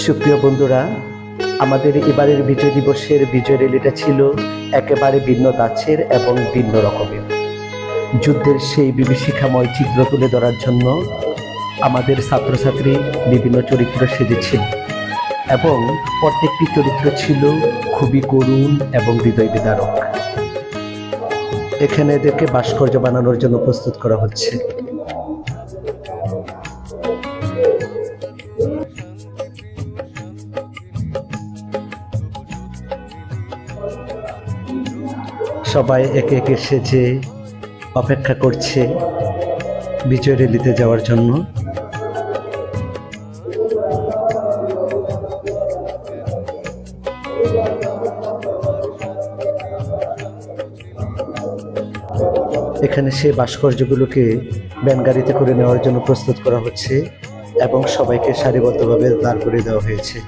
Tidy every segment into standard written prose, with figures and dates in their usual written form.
সুপ্রিয় বন্ধুরা, আমাদের এবারের বিজয় দিবসের বিজয় র্যালিটা ছিল একেবারে ভিন্ন ধাঁচের এবং ভিন্ন রকমের। যুদ্ধের সেই বিভীষিকাময় চিত্র তুলে ধরার জন্য আমাদের ছাত্রছাত্রী বিভিন্ন চরিত্র সেজেছিল এবং প্রত্যেকটি চরিত্র ছিল খুবই করুণ এবং হৃদয় বিদারক। এখানে এদেরকে ভাস্কর্য বানানোর জন্য প্রস্তুত করা হচ্ছে। সবাই একে একে সেজে অপেক্ষা করছে বিজয় র্যালিতে যাওয়ার জন্য। এখানে সে ভাস্কর্যগুলোকে ব্যানগাড়িতে করে নেওয়ার জন্য প্রস্তুত করা হচ্ছে এবং সবাইকে সারিবদ্ধভাবে দাঁড় করে দেওয়া হয়েছে।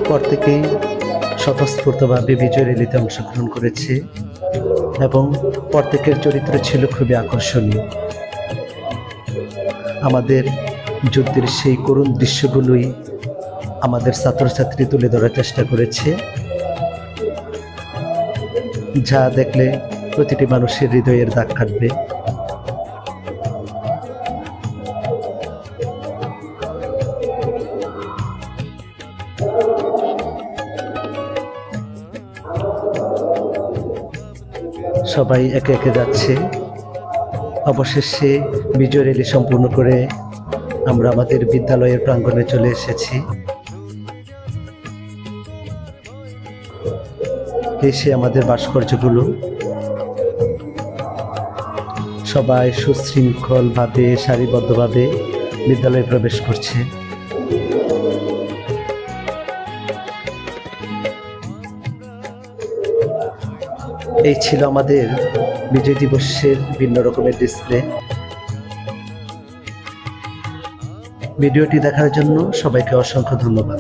প্রত্যেকেই স্বতঃস্ফূর্তভাবে বিজয় র্যালিতে অংশগ্রহণ করেছে এবং প্রত্যেকের চরিত্র ছিল খুবই আকর্ষণীয়। আমাদের যুদ্ধের সেই করুণ দৃশ্যগুলোই আমাদের ছাত্রছাত্রী তুলে ধরার চেষ্টা করেছে, যা দেখলে প্রতিটি মানুষের হৃদয়ের দাগ কাটবে। সবাই একে একে যাচ্ছে। অবশেষে বিজয় র্যালি সম্পূর্ণ করে আমরা আমাদের বিদ্যালয়ের প্রাঙ্গণে চলে এসেছি। এসে আমাদের ভাস্কর্যগুলো সবাই সুশৃঙ্খলভাবে সারিবদ্ধভাবে বিদ্যালয়ে প্রবেশ করছে। এই ছিল আমাদের বিজয় দিবসের ভিন্ন রকমের ডিসপ্লে। ভিডিওটি দেখার জন্য সবাইকে অসংখ্য ধন্যবাদ।